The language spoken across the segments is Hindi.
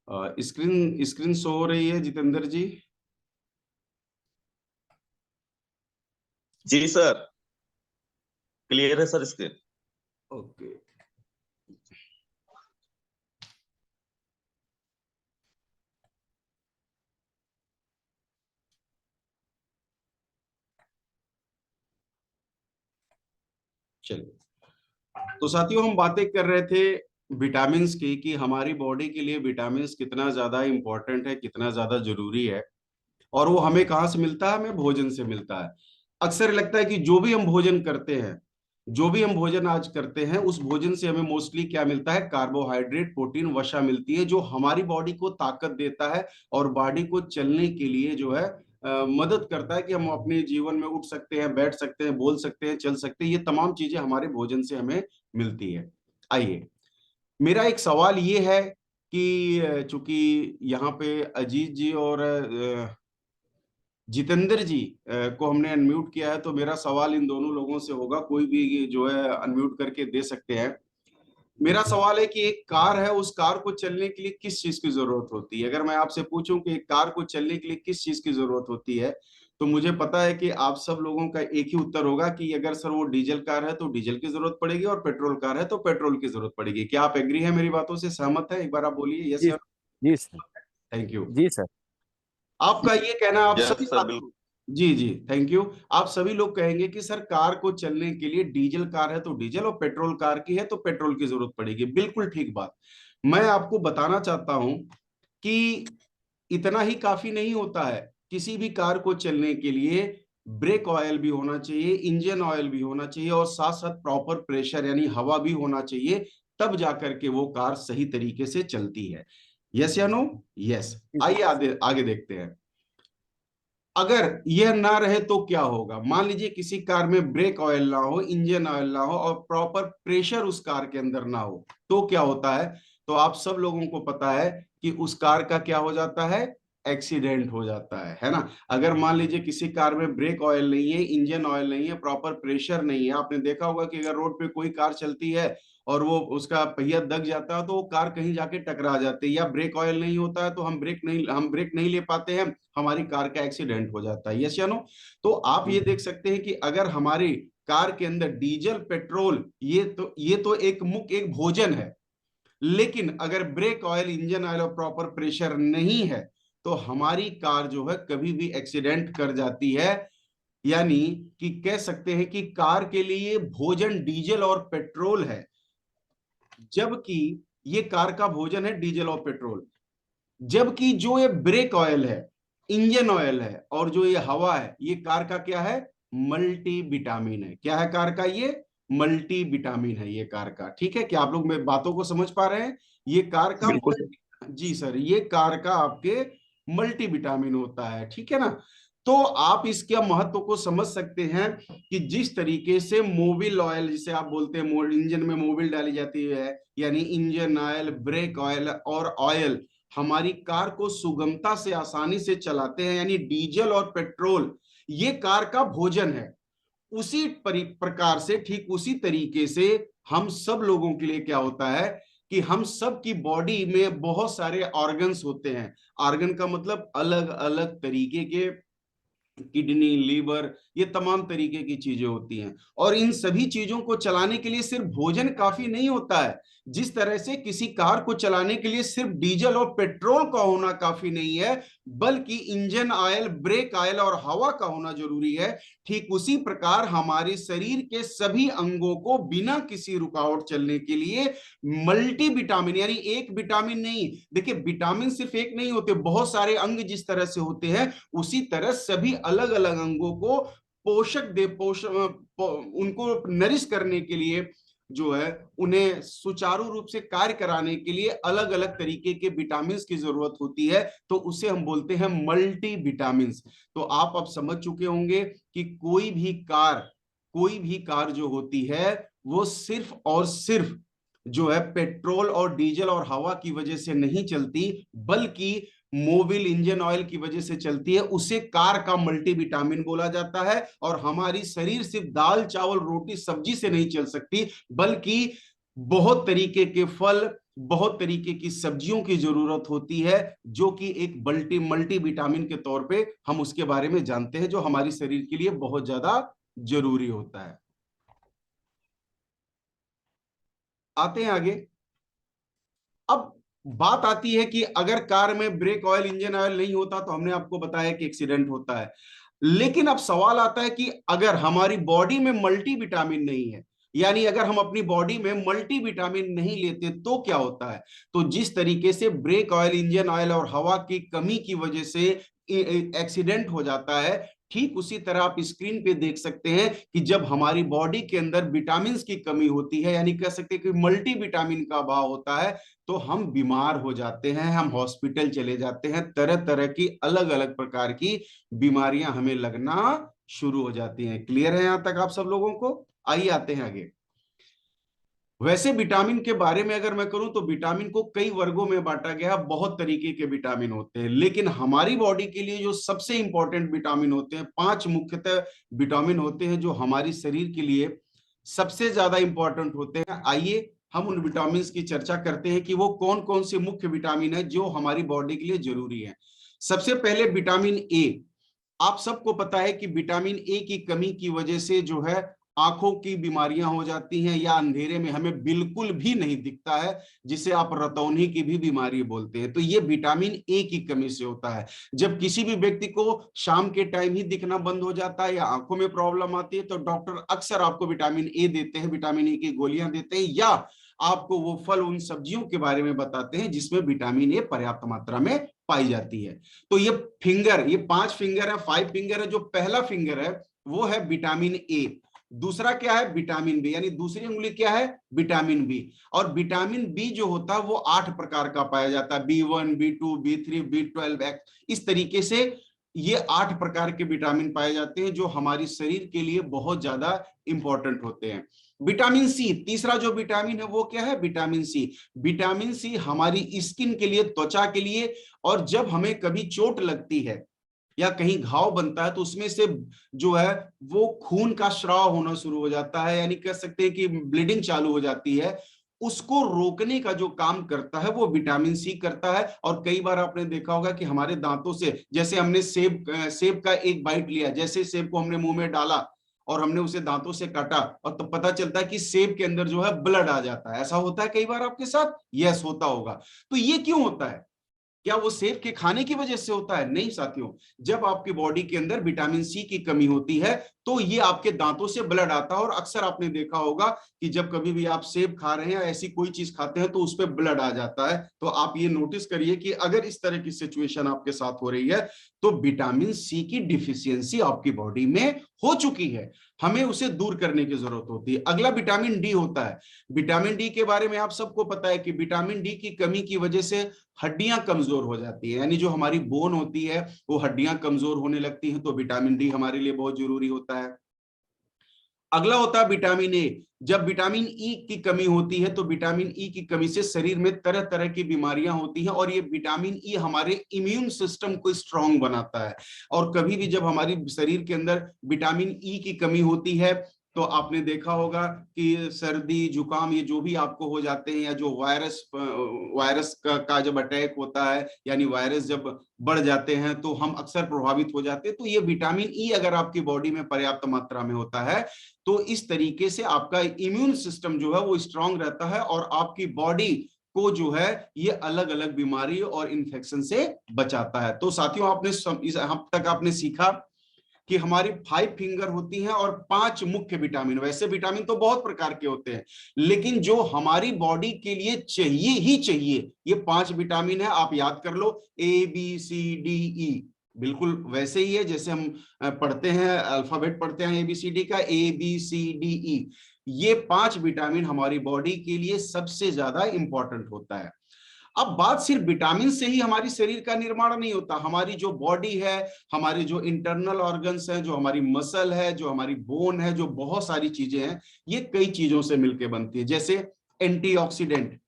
स्क्रीन स्क्रीन शो हो रही है जितेंद्र जी? जी सर, क्लियर है सर स्क्रीन। ओके। चलिए, तो साथियों हम बातें कर रहे थे विटामिन्स की, कि हमारी बॉडी के लिए विटामिन्स कितना ज्यादा इंपॉर्टेंट है, कितना ज्यादा जरूरी है। और वो हमें कहाँ से मिलता है? हमें भोजन से मिलता है। अक्सर लगता है कि जो भी हम भोजन करते हैं, जो भी हम भोजन आज करते हैं, उस भोजन से हमें मोस्टली क्या मिलता है? कार्बोहाइड्रेट, प्रोटीन, वसा मिलती है, जो हमारी बॉडी को ताकत देता है और बॉडी को चलने के लिए जो है मदद करता है कि हम अपने जीवन में उठ सकते हैं, बैठ सकते हैं, बोल सकते हैं, चल सकते हैं। ये तमाम चीजें हमारे भोजन से हमें मिलती है। आइए, मेरा एक सवाल ये है कि चूंकि यहाँ पे अजीत जी और जितेंद्र जी को हमने अनम्यूट किया है, तो मेरा सवाल इन दोनों लोगों से होगा। कोई भी जो है अनम्यूट करके दे सकते हैं। मेरा सवाल है कि एक कार है, उस कार को चलने के लिए किस चीज की जरूरत होती है? अगर मैं आपसे पूछूं कि एक कार को चलने के लिए किस चीज की जरूरत होती है, तो मुझे पता है कि आप सब लोगों का एक ही उत्तर होगा कि अगर सर वो डीजल कार है तो डीजल की जरूरत पड़ेगी, और पेट्रोल कार है तो पेट्रोल की जरूरत पड़ेगी। क्या आप एग्री है, मेरी बातों से सहमत है? एक बार आप बोलिए यस जी या। जी सर। Thank you. जी सर। आपका ये कहना, आप यस सभी सर, बिल्कुल। जी जी थैंक यू। आप सभी लोग कहेंगे कि सर कार को चलने के लिए डीजल कार है तो डीजल, और पेट्रोल कार की है तो पेट्रोल की जरूरत पड़ेगी। बिल्कुल ठीक बात। मैं आपको बताना चाहता हूं कि इतना ही काफी नहीं होता है। किसी भी कार को चलने के लिए ब्रेक ऑयल भी होना चाहिए, इंजन ऑयल भी होना चाहिए, और साथ साथ प्रॉपर प्रेशर यानी हवा भी होना चाहिए। तब जाकर के वो कार सही तरीके से चलती है। यस या नो? यस। आइए आगे आगे देखते हैं। अगर यह ना रहे तो क्या होगा? मान लीजिए किसी कार में ब्रेक ऑयल ना हो, इंजन ऑयल ना हो, और प्रॉपर प्रेशर उस कार के अंदर ना हो, तो क्या होता है? तो आप सब लोगों को पता है कि उस कार का क्या हो जाता है? एक्सीडेंट हो जाता है ना? अगर मान लीजिए किसी कार में ब्रेक ऑयल नहीं है, इंजन ऑयल नहीं है, प्रॉपर प्रेशर नहीं है, आपने देखा होगा कि अगर रोड पे कोई कार चलती है और वो उसका पहिया दब जाता है तो वो कार कहीं जाके टकरा जाती है, या ब्रेक ऑयल नहीं होता है तो हम ब्रेक नहीं ले पाते हैं, हमारी कार का एक्सीडेंट हो जाता है। यस या नो? तो आप ये देख सकते हैं कि अगर हमारी कार के अंदर डीजल, पेट्रोल, ये तो एक मुख्य एक भोजन है, लेकिन अगर ब्रेक ऑयल, इंजन ऑयल और प्रॉपर प्रेशर नहीं है तो हमारी कार जो है कभी भी एक्सीडेंट कर जाती है। यानी कि कह सकते हैं कि कार के लिए भोजन डीजल और पेट्रोल है, जबकि ये कार का भोजन है डीजल और पेट्रोल। जबकि जो ये ब्रेक ऑयल है, इंजन ऑयल है, और जो ये हवा है, ये कार का क्या है? मल्टी विटामिन है। क्या है कार का? ये मल्टी विटामिन है ये कार का। ठीक है, क्या आप लोग मेरी बातों को समझ पा रहे हैं? ये कार का बिल्कुल सर। जी सर, ये कार का आपके मल्टी विटामिन होता है। ठीक है ना? तो आप इसके महत्व को समझ सकते हैं कि जिस तरीके से मोबिल ऑयल, जिसे आप बोलते हैं इंजन में मोबिल डाली जाती है, यानी इंजन ऑयल, ब्रेक ऑयल और ऑयल हमारी कार को सुगमता से, आसानी से चलाते हैं, यानी डीजल और पेट्रोल ये कार का भोजन है। उसी प्रकार से, ठीक उसी तरीके से हम सब लोगों के लिए क्या होता है कि हम सब की बॉडी में बहुत सारे ऑर्गन्स होते हैं। ऑर्गन का मतलब अलग अलग तरीके के, किडनी, लीवर, ये तमाम तरीके की चीजें होती हैं। और इन सभी चीजों को चलाने के लिए सिर्फ भोजन काफी नहीं होता है। जिस तरह से किसी कार को चलाने के लिए सिर्फ डीजल और पेट्रोल का होना काफी नहीं है, बल्कि इंजन ऑयल, ब्रेक ऑयल और हवा का होना जरूरी है, ठीक उसी प्रकार हमारे शरीर के सभी अंगों को बिना किसी रुकावट चलने के लिए मल्टी विटामिन, यानी एक विटामिन नहीं, देखिए विटामिन सिर्फ एक नहीं होते, बहुत सारे अंग जिस तरह से होते हैं, उसी तरह सभी अलग अलग अंगों को उनको नरिश करने के लिए, जो है उन्हें सुचारू रूप से कार्य कराने के लिए अलग अलग तरीके के विटामिन की जरूरत होती है। तो उसे हम बोलते हैं मल्टी विटामिन। तो आप अब समझ चुके होंगे कि कोई भी कार जो होती है वो सिर्फ और सिर्फ जो है पेट्रोल और डीजल और हवा की वजह से नहीं चलती, बल्कि मोबिल, इंजन ऑयल की वजह से चलती है। उसे कार का मल्टीविटामिन बोला जाता है। और हमारी शरीर सिर्फ दाल, चावल, रोटी, सब्जी से नहीं चल सकती, बल्कि बहुत तरीके के फल, बहुत तरीके की सब्जियों की जरूरत होती है, जो कि एक मल्टी विटामिन के तौर पे हम उसके बारे में जानते हैं, जो हमारे शरीर के लिए बहुत ज्यादा जरूरी होता है। आते हैं आगे। अब बात आती है कि अगर कार में ब्रेक ऑयल, इंजन ऑयल नहीं होता तो हमने आपको बताया कि एक्सीडेंट होता है। लेकिन अब सवाल आता है कि अगर हमारी बॉडी में मल्टी विटामिन नहीं है, यानी अगर हम अपनी बॉडी में मल्टी विटामिन नहीं लेते तो क्या होता है। तो जिस तरीके से ब्रेक ऑयल, इंजन ऑयल और हवा की कमी की वजह से एक्सीडेंट हो जाता है, ठीक उसी तरह आप स्क्रीन पे देख सकते हैं कि जब हमारी बॉडी के अंदर विटामिन की कमी होती है, यानी कह सकते हैं कि मल्टी विटामिन का अभाव होता है, तो हम बीमार हो जाते हैं, हम हॉस्पिटल चले जाते हैं, तरह तरह की अलग अलग प्रकार की बीमारियां हमें लगना शुरू हो जाती हैं। क्लियर है यहां तक आप सब लोगों को? आइए आते हैं आगे। वैसे विटामिन के बारे में अगर मैं करूं तो विटामिन को कई वर्गों में बांटा गया है, बहुत तरीके के विटामिन होते हैं, लेकिन हमारी बॉडी के लिए जो सबसे इंपॉर्टेंट विटामिन होते हैं, 5 मुख्यतः विटामिन होते हैं जो हमारी शरीर के लिए सबसे ज्यादा इंपॉर्टेंट होते हैं। आइए हम उन विटामिन की चर्चा करते हैं कि वो कौन कौन से मुख्य विटामिन है जो हमारी बॉडी के लिए जरूरी है। सबसे पहले विटामिन ए। आप सबको पता है कि विटामिन ए की कमी की वजह से जो है आंखों की बीमारियां हो जाती हैं, या अंधेरे में हमें बिल्कुल भी नहीं दिखता है, जिसे आप रतौंधी की भी बीमारी बोलते हैं। तो ये विटामिन ए की कमी से होता है। जब किसी भी व्यक्ति को शाम के टाइम ही दिखना बंद हो जाता है या आंखों में प्रॉब्लम आती है, तो डॉक्टर अक्सर आपको विटामिन ए देते हैं, विटामिन ए की गोलियां देते हैं, या आपको वो फल, उन सब्जियों के बारे में बताते हैं जिसमें विटामिन ए पर्याप्त मात्रा में पाई जाती है। तो ये 5 फिंगर है, 5 फिंगर है। जो पहला फिंगर है वो है विटामिन ए। दूसरा क्या है? विटामिन बी, यानी दूसरी उंगली क्या है? Vitamin B. और विटामिन बी जो होता है वो 8 प्रकार का पाया जाता है, B1, B2, B3, B12, X। इस तरीके से ये 8 प्रकार के विटामिन पाए जाते हैं जो हमारी शरीर के लिए बहुत ज्यादा इंपॉर्टेंट होते हैं। विटामिन सी, तीसरा जो विटामिन है वो क्या है? Vitamin C. विटामिन सी हमारी स्किन के लिए, त्वचा के लिए, और जब हमें कभी चोट लगती है या कहीं घाव बनता है तो उसमें से जो है वो खून का स्राव होना शुरू हो जाता है, यानी कह सकते हैं कि ब्लीडिंग चालू हो जाती है। उसको रोकने का जो काम करता है वो विटामिन सी करता है। और कई बार आपने देखा होगा कि हमारे दांतों से, जैसे हमने सेब का एक बाइट लिया, जैसे सेब को हमने मुंह में डाला और हमने उसे दांतों से काटा, और तब पता चलता है कि सेब के अंदर जो है ब्लड आ जाता है। ऐसा होता है कई बार आपके साथ? यस, होता होगा। तो ये क्यों होता है? क्या वो सेब के खाने की वजह से होता है? नहीं साथियों। जब आपकी बॉडी के अंदर विटामिन सी की कमी होती है तो ये आपके दांतों से ब्लड आता है, और अक्सर आपने देखा होगा कि जब कभी भी आप सेब खा रहे हैं या ऐसी कोई चीज खाते हैं तो उस पर ब्लड आ जाता है। तो आप ये नोटिस करिए कि अगर इस तरह की सिचुएशन आपके साथ हो रही है तो विटामिन सी की डिफिशियंसी आपकी बॉडी में हो चुकी है, हमें उसे दूर करने की जरूरत होती है। अगला विटामिन डी होता है। विटामिन डी के बारे में आप सबको पता है कि विटामिन डी की कमी की वजह से हड्डियां कमजोर हो जाती है, यानी जो हमारी बोन होती है वो हड्डियां कमजोर होने लगती हैं, तो विटामिन डी हमारे लिए बहुत जरूरी होता है। अगला होता है विटामिन ए। जब विटामिन ई की कमी होती है तो विटामिन ई की कमी से शरीर में तरह तरह की बीमारियां होती हैं, और ये विटामिन ई हमारे इम्यून सिस्टम को स्ट्रांग बनाता है। और कभी भी जब हमारी शरीर के अंदर विटामिन ई की कमी होती है तो आपने देखा होगा कि सर्दी, जुकाम, ये जो भी आपको हो जाते हैं, या जो वायरस का जब अटैक होता है, यानी वायरस जब बढ़ जाते हैं तो हम अक्सर प्रभावित हो जाते हैं। तो ये विटामिन ई अगर आपकी बॉडी में पर्याप्त मात्रा में होता है तो इस तरीके से आपका इम्यून सिस्टम जो है वो स्ट्रांग रहता है, और आपकी बॉडी को जो है ये अलग अलग बीमारी और इन्फेक्शन से बचाता है। तो साथियों, आपने इस अब तक आपने सीखा कि हमारी 5 फिंगर होती हैं और 5 मुख्य विटामिन। वैसे विटामिन तो बहुत प्रकार के होते हैं, लेकिन जो हमारी बॉडी के लिए चाहिए ही चाहिए, ये 5 विटामिन है। आप याद कर लो, ABCDE, बिल्कुल वैसे ही है जैसे हम पढ़ते हैं, अल्फाबेट पढ़ते हैं ABCD का, ABCDE। ये 5 विटामिन हमारी बॉडी के लिए सबसे ज्यादा इंपॉर्टेंट होता है। अब बात सिर्फ विटामिन से ही हमारी शरीर का निर्माण नहीं होता। हमारी जो बॉडी है, हमारी जो इंटरनल ऑर्गन्स हैं, जो हमारी मसल है, जो हमारी बोन है, जो बहुत सारी चीजें हैं, ये कई चीजों से मिलकर बनती है। जैसे एंटीऑक्सीडेंट,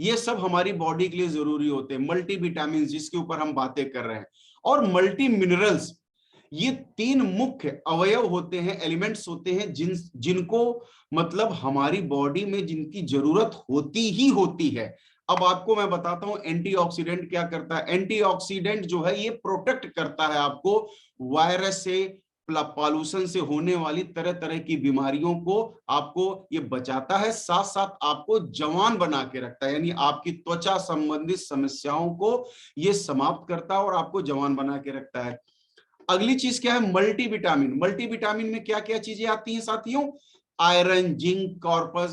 ये सब हमारी बॉडी के लिए जरूरी होते हैं। मल्टी विटामिन जिसके ऊपर हम बातें कर रहे हैं, और मल्टी मिनरल्स, ये तीन मुख्य अवयव होते हैं, एलिमेंट्स होते हैं जिनको मतलब हमारी बॉडी में जिनकी जरूरत होती ही होती है। अब आपको मैं बताता हूं एंटीऑक्सीडेंट क्या करता है। एंटीऑक्सीडेंट जो है ये प्रोटेक्ट करता है आपको वायरस से, पॉल्यूशन से होने वाली तरह तरह की बीमारियों को आपको ये बचाता है, साथ साथ आपको जवान बना के रखता है, यानी आपकी त्वचा संबंधित समस्याओं को ये समाप्त करता है और आपको जवान बना के रखता है। अगली चीज क्या है, मल्टीविटामिन। मल्टीविटामिन में क्या क्या चीजें आती हैं साथियों, iron, zinc, corpus,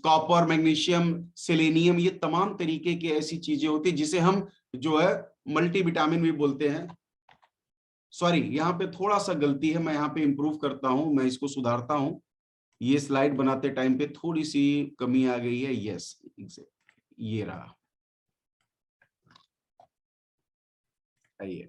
copper, magnesium, selenium, ये तमाम तरीके की ऐसी चीजें होती है जिसे हम जो है मल्टीविटामिन भी बोलते हैं। सॉरी, यहाँ पे थोड़ा सा गलती है, मैं यहाँ पे इंप्रूव करता हूं, मैं इसको सुधारता हूं। ये स्लाइड बनाते टाइम पे थोड़ी सी कमी आ गई है। यस, ये रहा, आइए।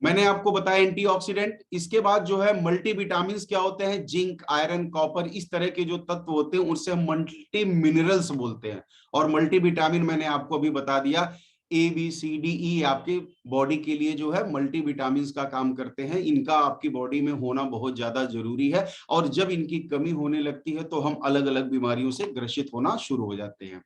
मैंने आपको बताया एंटीऑक्सीडेंट, इसके बाद जो है मल्टीविटामिन क्या होते हैं, जिंक, आयरन, कॉपर, इस तरह के जो तत्व होते हैं उनसे मल्टी मिनरल्स बोलते हैं। और मल्टीविटामिन मैंने आपको अभी बता दिया, A B C D E आपके बॉडी के लिए जो है मल्टीविटामिन का काम करते हैं। इनका आपकी बॉडी में होना बहुत ज्यादा जरूरी है, और जब इनकी कमी होने लगती है तो हम अलग अलग बीमारियों से ग्रसित होना शुरू हो जाते हैं।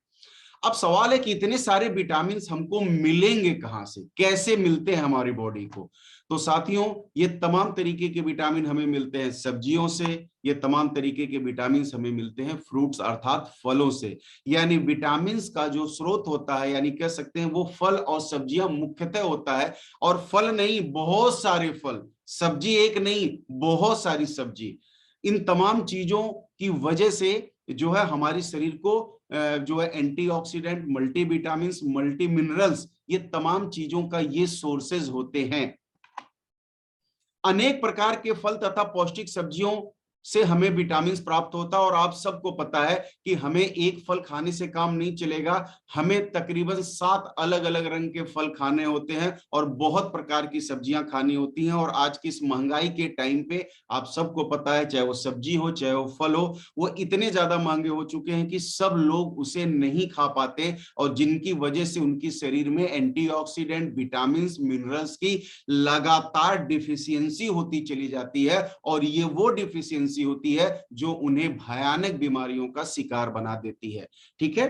अब सवाल है कि इतने सारे विटामिन हमको मिलेंगे कहां से, कैसे मिलते हैं हमारी बॉडी को। तो साथियों, ये तमाम तरीके के विटामिन हमें मिलते हैं सब्जियों से, ये तमाम तरीके के विटामिन हमें मिलते हैं फ्रूट्स अर्थात फलों से। यानी विटामिन का जो स्रोत होता है, यानी कह सकते हैं वो फल और सब्जियां मुख्यतः होता है। और फल नहीं, बहुत सारे फल, सब्जी एक नहीं, बहुत सारी सब्जी, इन तमाम चीजों की वजह से जो है हमारी शरीर को जो है एंटीऑक्सीडेंट, मल्टीविटामिन, मल्टी मिनरल्स, ये तमाम चीजों का ये सोर्सेज होते हैं। अनेक प्रकार के फल तथा पौष्टिक सब्जियों से हमें विटामिन प्राप्त होता है। और आप सबको पता है कि हमें एक फल खाने से काम नहीं चलेगा, हमें तकरीबन 7 अलग अलग रंग के फल खाने होते हैं और बहुत प्रकार की सब्जियां खानी होती हैं। और आज की इस महंगाई के टाइम पे आप सबको पता है, चाहे वो सब्जी हो चाहे वो फल हो, वो इतने ज्यादा महंगे हो चुके हैं कि सब लोग उसे नहीं खा पाते, और जिनकी वजह से उनकी शरीर में एंटीऑक्सीडेंट, विटामिन, मिनरल्स की लगातार डिफिशियंसी होती चली जाती है। और ये वो डिफिशियंसी होती है जो उन्हें भयानक बीमारियों का शिकार बना देती है। ठीक है,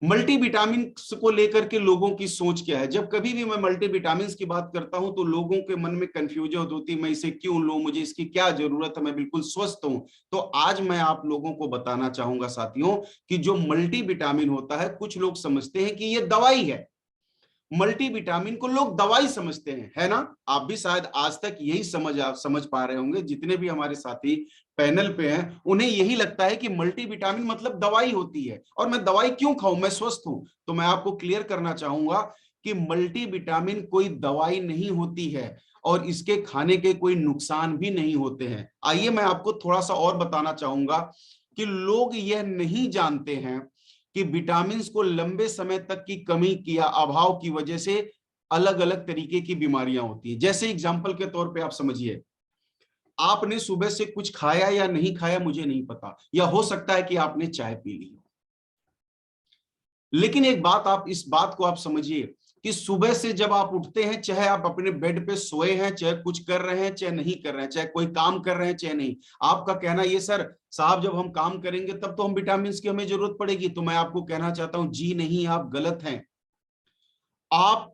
मल्टीविटामिन को लेकर के लोगों की सोच क्या है। जब कभी भी मैं मल्टीविटामिन की बात करता हूं तो लोगों के मन में कंफ्यूजन होती है, मैं इसे क्यों लूं, मुझे इसकी क्या जरूरत है, मैं बिल्कुल स्वस्थ हूं। तो आज मैं आप लोगों को बताना चाहूंगा साथियों कि जो मल्टीविटामिन होता है, कुछ लोग समझते हैं कि यह दवाई है। मल्टीविटामिन को लोग दवाई समझते हैं, है ना। आप भी शायद आज तक यही समझ पा रहे होंगे, जितने भी हमारे साथी पैनल पे हैं उन्हें यही लगता है कि मल्टीविटामिन मतलब दवाई होती है, और मैं दवाई क्यों खाऊं, मैं स्वस्थ हूं। तो मैं आपको क्लियर करना चाहूंगा कि मल्टीविटामिन कोई दवाई नहीं होती है, और इसके खाने के कोई नुकसान भी नहीं होते हैं। आइए मैं आपको थोड़ा सा और बताना चाहूंगा कि लोग यह नहीं जानते हैं कि विटामिन को लंबे समय तक की कमी या अभाव की वजह से अलग अलग तरीके की बीमारियां होती है। जैसे एग्जांपल के तौर पे आप समझिए, आपने सुबह से कुछ खाया या नहीं खाया मुझे नहीं पता, या हो सकता है कि आपने चाय पी ली हो, लेकिन एक बात, आप इस बात को आप समझिए कि सुबह से जब आप उठते हैं, चाहे आप अपने बेड पे सोए हैं, चाहे कुछ कर रहे हैं चाहे नहीं कर रहे हैं, चाहे कोई काम कर रहे हैं चाहे नहीं, आपका कहना ये सर साहब जब हम काम करेंगे तब तो हम विटामिन की हमें जरूरत पड़ेगी। तो मैं आपको कहना चाहता हूं जी नहीं, आप गलत हैं। आप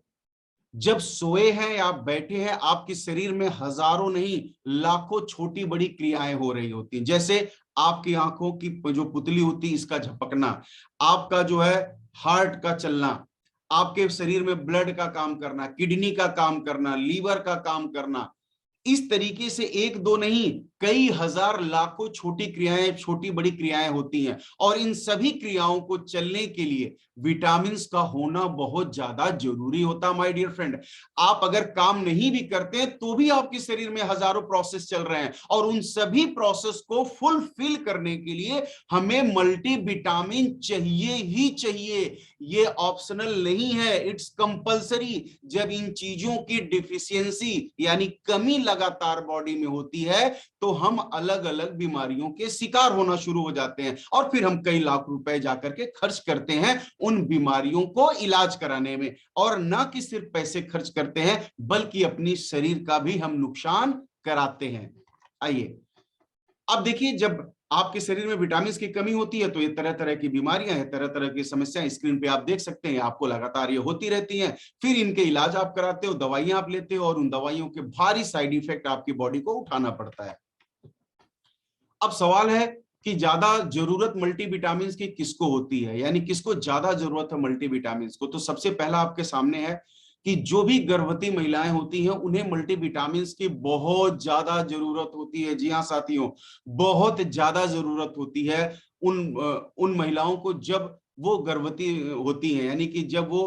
जब सोए हैं या आप बैठे हैं, आपके शरीर में हजारों नहीं लाखों छोटी बड़ी क्रियाएं हो रही होती हैं। जैसे आपकी आंखों की जो पुतली होती है इसका झपकना, आपका जो है हार्ट का चलना, आपके शरीर में ब्लड का काम करना, किडनी का काम करना, लीवर का काम करना, इस तरीके से एक दो नहीं कई हजार लाखों छोटी क्रियाएं, छोटी बड़ी क्रियाएं होती हैं। और इन सभी क्रियाओं को चलने के लिए विटामिन का होना बहुत ज्यादा जरूरी होता है माय डियर फ्रेंड। आप अगर काम नहीं भी करते हैं तो भी आपके शरीर में हजारों प्रोसेस चल रहे हैं, और उन सभी प्रोसेस को फुलफिल करने के लिए हमें मल्टीविटामिन चाहिए ही चाहिए। ये ऑप्शनल नहीं है, इट्स कंपलसरी। जब इन चीजों की डिफिशियंसी यानी कमी लगातार बॉडी में होती है तो हम अलग अलग बीमारियों के शिकार होना शुरू हो जाते हैं, और फिर हम कई लाख रुपए जाकर के खर्च करते हैं उन बीमारियों को इलाज कराने में। और ना कि सिर्फ पैसे खर्च करते हैं बल्कि अपनी शरीर का भी हम नुकसान कराते हैं। आइए अब देखिए, जब आपके शरीर में विटामिन की कमी होती है तो ये तरह तरह की बीमारियां हैं, तरह तरह की समस्याएं स्क्रीन पे आप देख सकते हैं, आपको लगातार ये होती रहती हैं। फिर इनके इलाज आप कराते हो, दवाइयां आप लेते हो, और उन दवाइयों के भारी साइड इफेक्ट आपकी बॉडी को उठाना पड़ता है। अब सवाल है कि ज्यादा जरूरत मल्टीविटामिन की किसको होती है, यानी किसको ज्यादा जरूरत है मल्टीविटामिन को। तो सबसे पहला आपके सामने है कि जो भी गर्भवती महिलाएं होती हैं उन्हें मल्टीविटामिन की बहुत ज्यादा जरूरत होती है। जी हाँ साथियों, बहुत ज्यादा जरूरत होती है उन महिलाओं को जब वो गर्भवती होती हैं, यानी कि जब वो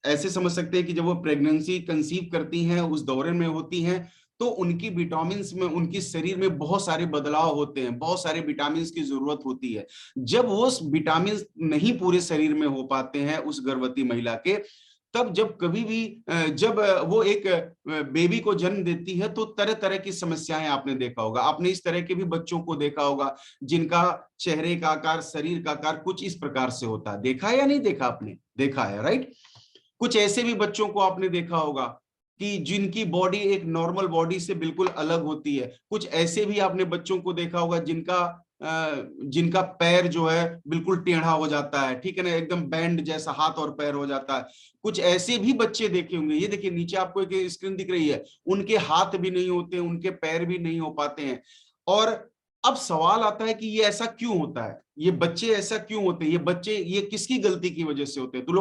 ऐसे समझ सकते हैं कि जब वो प्रेगनेंसी कंसीव करती हैं, उस दौरे में होती हैं, तो उनकी विटामिन में, उनके शरीर में बहुत सारे बदलाव होते हैं, बहुत सारे विटामिन की जरूरत होती है। जब वो विटामिन नहीं पूरे शरीर में हो पाते हैं उस गर्भवती महिला के, तब जब कभी भी जब वो एक बेबी को जन्म देती है तो तरह तरह की समस्याएं आपने देखा होगा। आपने इस तरह के भी बच्चों को देखा होगा जिनका चेहरे का आकार, शरीर का आकार कुछ इस प्रकार से होता है। देखा है या नहीं देखा? आपने देखा है, राइट। कुछ ऐसे भी बच्चों को आपने देखा होगा कि जिनकी बॉडी एक नॉर्मल बॉडी से बिल्कुल अलग होती है। कुछ ऐसे भी आपने बच्चों को देखा होगा जिनका पैर जो है बिल्कुल टेढ़ा हो जाता है, ठीक है ना, एकदम बैंड जैसा हाथ और पैर हो जाता है। कुछ ऐसे भी बच्चे देखे होंगे, ये देखिए नीचे आपको एक स्क्रीन दिख रही है, उनके हाथ भी नहीं होते, उनके पैर भी नहीं हो पाते हैं। और अब सवाल आता है कि ये ऐसा क्यों होता है, ये बच्चे ऐसा क्यों होते हैं, ये बच्चे ये किसकी गलती की वजह से होते हैं? तो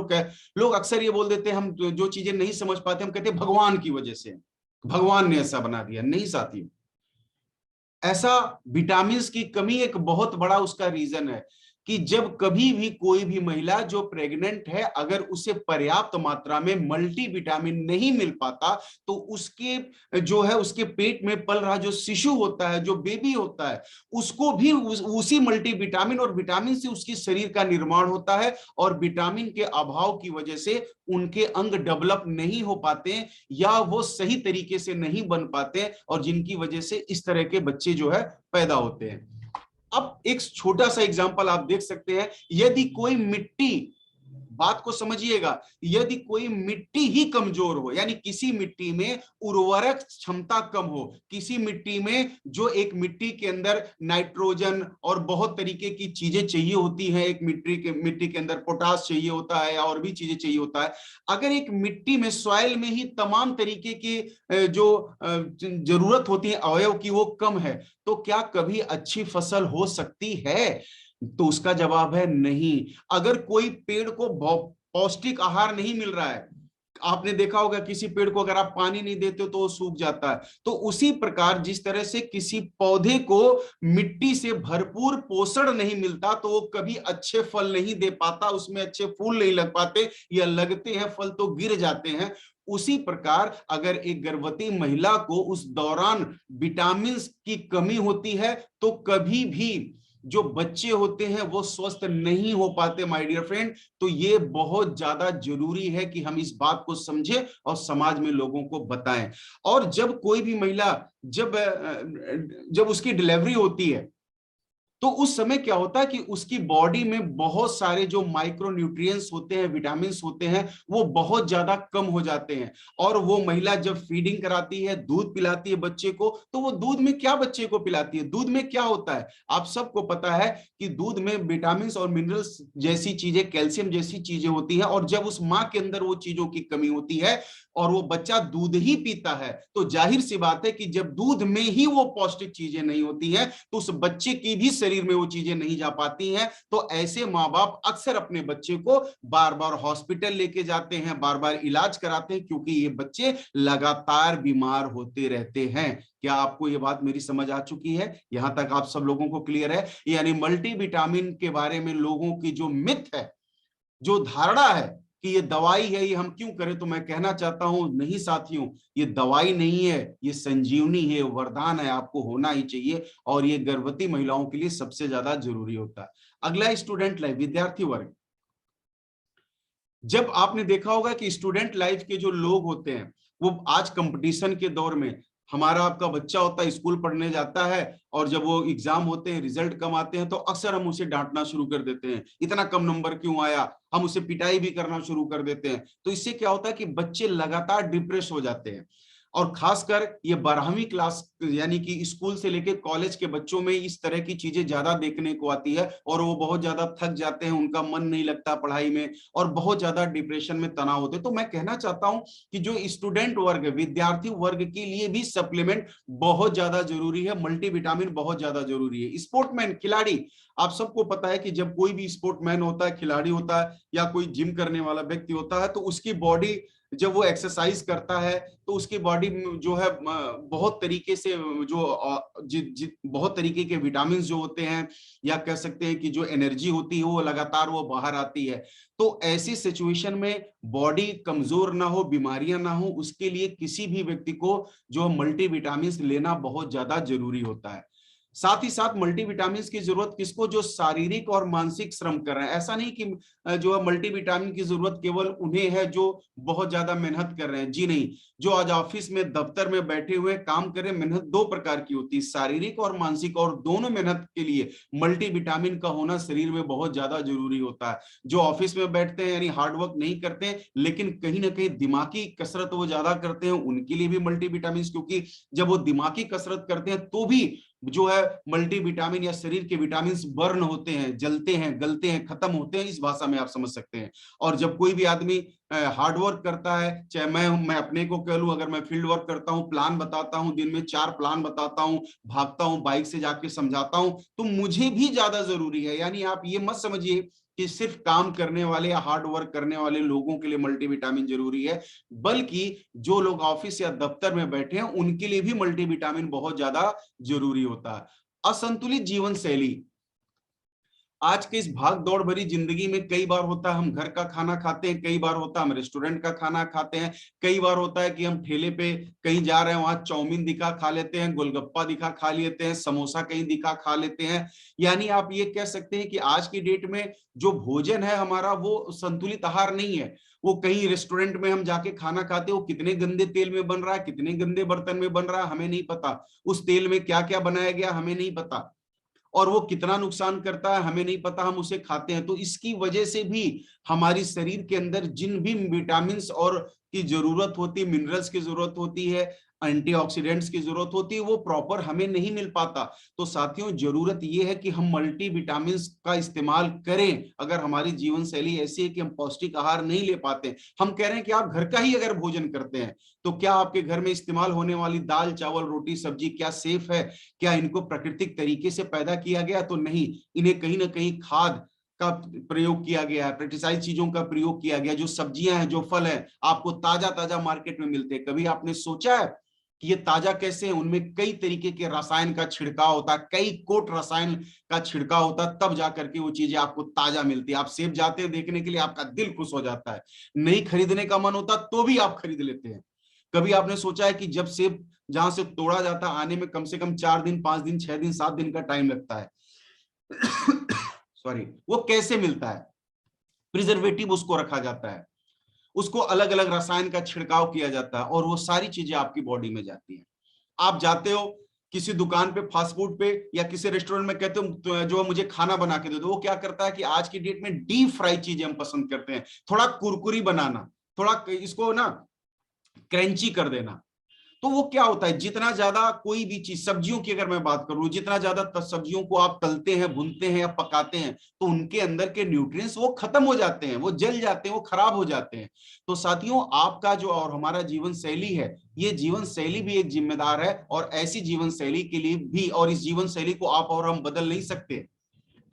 लोग अक्सर ये बोल देते हैं, हम जो चीजें नहीं समझ पाते हम कहते हैं भगवान की वजह से, भगवान ने ऐसा बना दिया। नहीं साथियों, ऐसा विटामिन की कमी एक बहुत बड़ा उसका रीजन है कि जब कभी भी कोई भी महिला जो प्रेग्नेंट है, अगर उसे पर्याप्त मात्रा में मल्टीविटामिन नहीं मिल पाता तो उसके जो है उसके पेट में पल रहा जो शिशु होता है, जो बेबी होता है, उसको भी उसी मल्टीविटामिन और विटामिन से उसके शरीर का निर्माण होता है। और विटामिन के अभाव की वजह से उनके अंग डेवलप नहीं हो पाते या वो सही तरीके से नहीं बन पाते, और जिनकी वजह से इस तरह के बच्चे जो है पैदा होते हैं। अब एक छोटा सा एग्जांपल आप देख सकते हैं, यदि कोई मिट्टी, बात को समझिएगा, यदि कोई मिट्टी ही कमजोर हो, यानी किसी मिट्टी में उर्वरक क्षमता कम हो, किसी मिट्टी में जो एक मिट्टी के अंदर नाइट्रोजन और बहुत तरीके की चीजें चाहिए होती हैं, एक मिट्टी के अंदर पोटास चाहिए होता है और भी चीजें चाहिए होता है, अगर एक मिट्टी में, सॉइल में ही तमाम तरीके की जो जरूरत होती है अवयव की वो कम है, तो क्या कभी अच्छी फसल हो सकती है? तो उसका जवाब है नहीं। अगर कोई पेड़ को पौष्टिक आहार नहीं मिल रहा है, आपने देखा होगा किसी पेड़ को अगर आप पानी नहीं देते हो तो वो सूख जाता है, तो उसी प्रकार जिस तरह से किसी पौधे को मिट्टी से भरपूर पोषण नहीं मिलता तो वो कभी अच्छे फल नहीं दे पाता, उसमें अच्छे फूल नहीं लग पाते, या लगते हैं फल तो गिर जाते हैं। उसी प्रकार अगर एक गर्भवती महिला को उस दौरान विटामिन की कमी होती है तो कभी भी जो बच्चे होते हैं वो स्वस्थ नहीं हो पाते माय डियर फ्रेंड। तो ये बहुत ज्यादा जरूरी है कि हम इस बात को समझें और समाज में लोगों को बताएं। और जब कोई भी महिला जब उसकी डिलीवरी होती है तो उस समय क्या होता है कि उसकी बॉडी में बहुत सारे जो माइक्रो न्यूट्रिएंट्स होते हैं, विटामिन होते हैं, वो बहुत ज्यादा कम हो जाते हैं। और वो महिला जब फीडिंग कराती है, दूध पिलाती है बच्चे को, तो वो दूध में क्या बच्चे को पिलाती है? दूध में क्या होता है? आप सबको पता है कि दूध में विटामिन और मिनरल्स जैसी चीजें, कैल्शियम जैसी चीजें होती हैं, और जब उस माँ के अंदर वो चीजों की कमी होती है और वो बच्चा दूध ही पीता है, तो जाहिर सी बात है कि जब दूध में ही वो पौष्टिक चीजें नहीं होती हैं तो उस बच्चे की भी शरीर में वो चीजें नहीं जा पाती हैं। तो ऐसे माँ बाप अक्सर अपने बच्चे को बार बार हॉस्पिटल लेके जाते हैं, बार बार इलाज कराते हैं, क्योंकि ये बच्चे लगातार बीमार होते रहते हैं। क्या आपको ये बात मेरी समझ आ चुकी है? यहां तक आप सब लोगों को क्लियर है? यानी मल्टीविटामिन के बारे में लोगों की जो मिथ है, जो धारणा है कि ये दवाई है, ये हम क्यों करें, तो मैं कहना चाहता हूं नहीं साथियों, ये दवाई नहीं है, ये संजीवनी है, वरदान है, आपको होना ही चाहिए। और ये गर्भवती महिलाओं के लिए सबसे ज्यादा जरूरी होता है। अगला स्टूडेंट लाइफ, विद्यार्थी वर्ग। जब आपने देखा होगा कि स्टूडेंट लाइफ के जो लोग होते हैं, वो आज कंपटीशन के दौर में, हमारा आपका बच्चा होता है, स्कूल पढ़ने जाता है, और जब वो एग्जाम होते हैं, रिजल्ट कम आते हैं, तो अक्सर हम उसे डांटना शुरू कर देते हैं, इतना कम नंबर क्यों आया, हम उसे पिटाई भी करना शुरू कर देते हैं। तो इससे क्या होता है कि बच्चे लगातार डिप्रेस हो जाते हैं। और खासकर ये 12वीं क्लास यानी कि स्कूल से लेके कॉलेज के बच्चों में इस तरह की चीजें ज्यादा देखने को आती है, और वो बहुत ज्यादा थक जाते हैं, उनका मन नहीं लगता पढ़ाई में, और बहुत ज्यादा डिप्रेशन में तनाव होते हैं। तो मैं कहना चाहता हूं कि जो स्टूडेंट वर्ग है, विद्यार्थी वर्ग के लिए भी सप्लीमेंट बहुत ज्यादा जरूरी है, मल्टीविटामिन बहुत ज्यादा जरूरी है। स्पोर्टमैन, खिलाड़ी, आप सबको पता है कि जब कोई भी स्पोर्टमैन होता है, खिलाड़ी होता है, या कोई जिम करने वाला व्यक्ति होता है, तो उसकी बॉडी जब वो एक्सरसाइज करता है, तो उसकी बॉडी जो है बहुत तरीके से बहुत तरीके के विटामिन जो होते हैं, या कह सकते हैं कि जो एनर्जी होती है, वो लगातार वो बाहर आती है। तो ऐसी सिचुएशन में बॉडी कमजोर ना हो, बीमारियां ना हो, उसके लिए किसी भी व्यक्ति को जो मल्टीविटामिन लेना बहुत ज्यादा जरूरी होता है। साथ ही साथ मल्टीविटामिन की जरूरत किसको, जो शारीरिक और मानसिक श्रम कर रहे हैं। ऐसा नहीं कि जो है मल्टीविटामिन की जरूरत केवल उन्हें है जो बहुत ज्यादा मेहनत कर रहे हैं, जी नहीं। जो आज ऑफिस में, दफ्तर में बैठे हुए काम कर रहे हैं, मेहनत दो प्रकार की होती है, शारीरिक और मानसिक, और दोनों मेहनत के लिए मल्टीविटामिन का होना शरीर में बहुत ज्यादा जरूरी होता है। जो ऑफिस में बैठते हैं यानी हार्डवर्क नहीं करते हैं, लेकिन कहीं ना कहीं दिमागी कसरत वो ज्यादा करते हैं, उनके लिए भी मल्टीविटामिन, क्योंकि जब वो दिमागी कसरत करते हैं तो भी जो है मल्टीविटामिन या शरीर के विटामिन बर्न होते हैं, जलते हैं, गलते हैं, खत्म होते हैं, इस भाषा में आप समझ सकते हैं। और जब कोई भी आदमी हार्डवर्क करता है, चाहे मैं अपने को कह लूं, अगर मैं फील्ड वर्क करता हूं, प्लान बताता हूं, दिन में 4 प्लान बताता हूं, भागता हूं, बाइक से जाके समझाता हूं, तो मुझे भी ज्यादा जरूरी है। यानी आप ये मत समझिए कि सिर्फ काम करने वाले या हार्ड वर्क करने वाले लोगों के लिए मल्टीविटामिन जरूरी है, बल्कि जो लोग ऑफिस या दफ्तर में बैठे हैं, उनके लिए भी मल्टीविटामिन बहुत ज्यादा जरूरी होता है। असंतुलित जीवन शैली, आज के इस भाग दौड़ भरी जिंदगी में कई बार होता है हम घर का खाना खाते हैं, कई बार होता है हम रेस्टोरेंट का खाना खाते हैं, कई बार होता है कि हम ठेले पे कहीं जा रहे हैं, वहां चाउमीन दिखा खा लेते हैं, गोलगप्पा दिखा खा लेते हैं, समोसा कहीं दिखा खा लेते हैं। यानी आप ये कह सकते हैं कि आज की डेट में जो भोजन है हमारा, वो संतुलित आहार नहीं है। वो कहीं रेस्टोरेंट में हम जाके खाना खाते, वो कितने गंदे तेल में बन रहा है, कितने गंदे बर्तन में बन रहा है, हमें नहीं पता। उस तेल में क्या क्या बनाया गया, हमें नहीं पता। और वो कितना नुकसान करता है, हमें नहीं पता, हम उसे खाते हैं। तो इसकी वजह से भी हमारी शरीर के अंदर जिन भी विटामिन और की जरूरत होती है, मिनरल्स की जरूरत होती है, एंटीऑक्सीडेंट्स की जरूरत होती है, वो प्रॉपर हमें नहीं मिल पाता। तो साथियों, जरूरत ये है कि हम मल्टी विटामिन का इस्तेमाल करें। अगर हमारी जीवन शैली ऐसी है कि हम पौष्टिक आहार नहीं ले पाते, हम कह रहे हैं कि आप घर का ही अगर भोजन करते हैं, तो क्या आपके घर में इस्तेमाल होने वाली दाल, चावल, रोटी, सब्जी क्या सेफ है? क्या इनको प्राकृतिक तरीके से पैदा किया गया? तो नहीं, इन्हें कहीं ना कहीं खाद का प्रयोग किया गया है, पेस्टिसाइड चीजों का प्रयोग किया गया। जो सब्जियां हैं, जो फल हैं, आपको ताजा ताजा मार्केट में मिलते हैं। कभी आपने सोचा है कि ये ताजा कैसे हैं? उनमें कई तरीके के रसायन का छिड़काव होता है, कई कोट रसायन का छिड़काव होता है, तब जाकर के वो चीजें आपको ताजा मिलती है। आप सेब जाते हैं देखने के लिए, आपका दिल खुश हो जाता है, नहीं खरीदने का मन होता तो भी आप खरीद लेते हैं। कभी आपने सोचा है कि जब सेब जहां से तोड़ा जाता आने में कम से कम 4 दिन, 5 दिन, 6 दिन, 7 दिन का टाइम लगता है? सॉरी, वो कैसे मिलता है? प्रिजर्वेटिव उसको रखा जाता है, उसको अलग अलग रसायन का छिड़काव किया जाता है, और वो सारी चीजें आपकी बॉडी में जाती हैं। आप जाते हो किसी दुकान पे, फास्ट फूड पे या किसी रेस्टोरेंट में, कहते हो तो जो मुझे खाना बना के दे दो, वो क्या करता है कि आज की डेट में डीप फ्राई चीजें हम पसंद करते हैं, थोड़ा कुरकुरी बनाना, थोड़ा इसको ना क्रंची कर देना। तो वो क्या होता है, जितना ज्यादा कोई भी चीज, सब्जियों की अगर मैं बात करूं, जितना ज्यादा सब्जियों को आप तलते हैं, भूनते हैं या पकाते हैं, तो उनके अंदर के न्यूट्रिएंट्स वो खत्म हो जाते हैं, वो जल जाते हैं, वो खराब हो जाते हैं। तो साथियों, आपका जो और हमारा जीवन शैली है, ये जीवन शैली भी एक जिम्मेदार है, और ऐसी जीवन शैली के लिए भी, और इस जीवन शैली को आप और हम बदल नहीं सकते।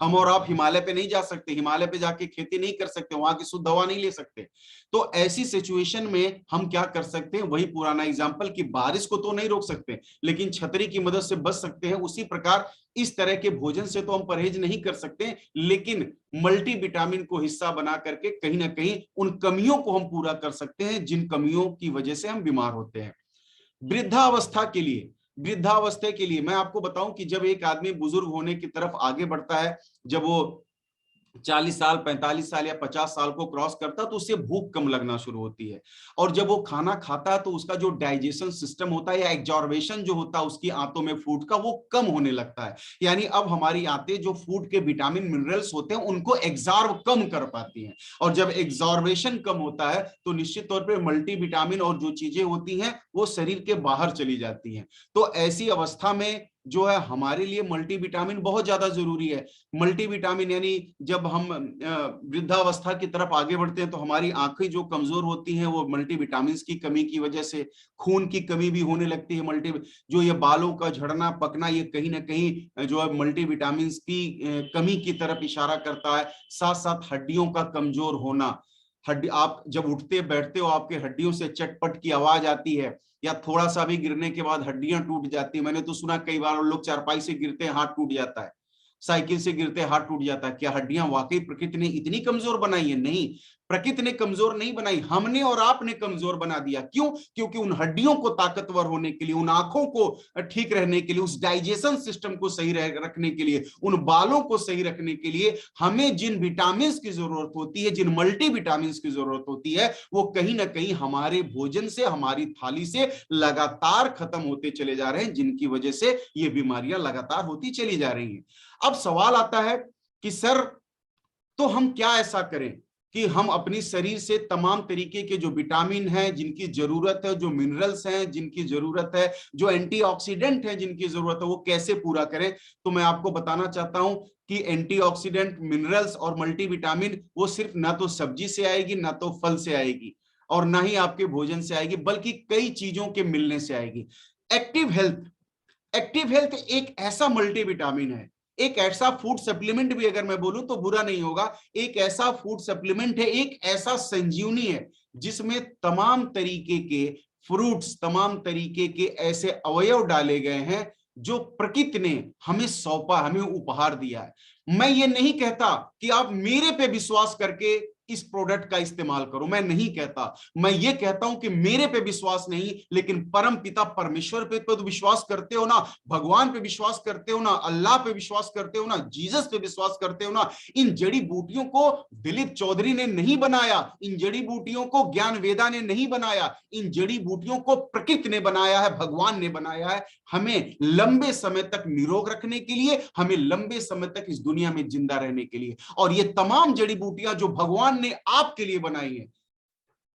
हम और आप हिमालय पे नहीं जा सकते, हिमालय पे जाके खेती नहीं कर सकते, वहां की शुद्ध हवा नहीं ले सकते। तो ऐसी सिचुएशन में हम क्या कर सकते हैं? वही पुराना एग्जांपल कि बारिश को तो नहीं रोक सकते, लेकिन छतरी की मदद से बच सकते हैं। उसी प्रकार इस तरह के भोजन से तो हम परहेज नहीं कर सकते, लेकिन मल्टीविटामिन को हिस्सा बना करके कहीं ना कहीं उन कमियों को हम पूरा कर सकते हैं, जिन कमियों की वजह से हम बीमार होते हैं। वृद्धावस्था के लिए, वृद्धावस्था के लिए मैं आपको बताऊं कि जब एक आदमी बुजुर्ग होने की तरफ आगे बढ़ता है, जब वो 40 साल, 45 साल या 50 साल को क्रॉस करता है तो उससे भूख कम लगना शुरू होती है। और जब वो खाना खाता है तो उसका जो डाइजेशन सिस्टम होता है या एब्जॉर्बेशन जो होता है उसकी आंतों में फूड का, वो कम होने लगता है। यानी अब हमारी आंतें जो फूड के विटामिन मिनरल्स होते हैं उनको एब्जॉर्ब कम कर पाती हैं। और जब एब्जॉर्बेशन कम होता है तो निश्चित तौर पर मल्टीविटामिन और जो चीजें होती हैं वो शरीर के बाहर चली जाती हैं। तो ऐसी अवस्था में जो है हमारे लिए मल्टीविटामिन बहुत ज्यादा जरूरी है। मल्टीविटामिन यानी जब हम वृद्धावस्था की तरफ आगे बढ़ते हैं तो हमारी आंखें जो कमजोर होती हैं वो मल्टीविटामिन की कमी की वजह से, खून की कमी भी होने लगती है। जो ये बालों का झड़ना पकना, ये कहीं ना कहीं जो है मल्टीविटामिन की कमी की तरफ इशारा करता है। साथ साथ हड्डियों का कमजोर होना, हड्डी, आप जब उठते बैठते हो आपके हड्डियों से चटपट की आवाज आती है, या थोड़ा सा भी गिरने के बाद हड्डियां टूट जाती है। मैंने तो सुना कई बार लोग चारपाई से गिरते हैं हाथ टूट जाता है, साइकिल से गिरते हाथ टूट जाता है। क्या हड्डियां वाकई प्रकृति ने इतनी कमजोर बनाई है? नहीं, प्रकृति ने कमजोर नहीं बनाई, हमने और आपने कमजोर बना दिया। क्यों? क्योंकि उन हड्डियों को ताकतवर होने के लिए, उन आंखों को ठीक रहने के लिए, उस डाइजेशन सिस्टम को सही रखने के लिए, उन बालों को सही रखने के लिए हमें जिन विटामिन की जरूरत होती है, जिन मल्टीविटामिन की जरूरत होती है, वो कहीं ना कहीं हमारे भोजन से, हमारी थाली से लगातार खत्म होते चले जा रहे हैं, जिनकी वजह से ये बीमारियां लगातार होती चली जा रही हैं। अब सवाल आता है कि सर, तो हम क्या ऐसा करें कि हम अपनी शरीर से तमाम तरीके के जो विटामिन हैं जिनकी जरूरत है, जो मिनरल्स हैं जिनकी जरूरत है, जो एंटीऑक्सीडेंट हैं जिनकी जरूरत है, वो कैसे पूरा करें? तो मैं आपको बताना चाहता हूं कि एंटीऑक्सीडेंट, मिनरल्स और मल्टीविटामिन वो सिर्फ ना तो सब्जी से आएगी, ना तो फल से आएगी, और ना ही आपके भोजन से आएगी, बल्कि कई चीजों के मिलने से आएगी। एक्टिव हेल्थ, एक्टिव हेल्थ एक ऐसा मल्टीविटामिन है, एक ऐसा फूड सप्लीमेंट भी अगर मैं बोलूं तो बुरा नहीं होगा, एक ऐसा फूड सप्लीमेंट है, एक ऐसा संजीवनी है जिसमें तमाम तरीके के फ्रूट्स, तमाम तरीके के ऐसे अवयव डाले गए हैं जो प्रकृति ने हमें सौंपा, हमें उपहार दिया है। मैं ये नहीं कहता कि आप मेरे पे विश्वास करके इस प्रोडक्ट का इस्तेमाल करो, मैं नहीं कहता। मैं ये कहता हूं कि मेरे पे विश्वास नहीं, लेकिन परम पिता परमेश्वर पे तो विश्वास करते हो ना, भगवान पे विश्वास करते हो ना, अल्लाह पे विश्वास करते हो ना, जीसस पे विश्वास करते हो ना। इन जड़ी बूटियों को दिलीप चौधरी ने नहीं बनाया, इन जड़ी बूटियों को ज्ञान वेदा ने नहीं बनाया, इन जड़ी बूटियों को प्रकृति ने बनाया है, भगवान ने बनाया है, हमें लंबे समय तक निरोग रखने के लिए, हमें लंबे समय तक इस दुनिया में जिंदा रहने के लिए। और ये तमाम जड़ी बूटियां जो भगवान ने आपके लिए बनाई है,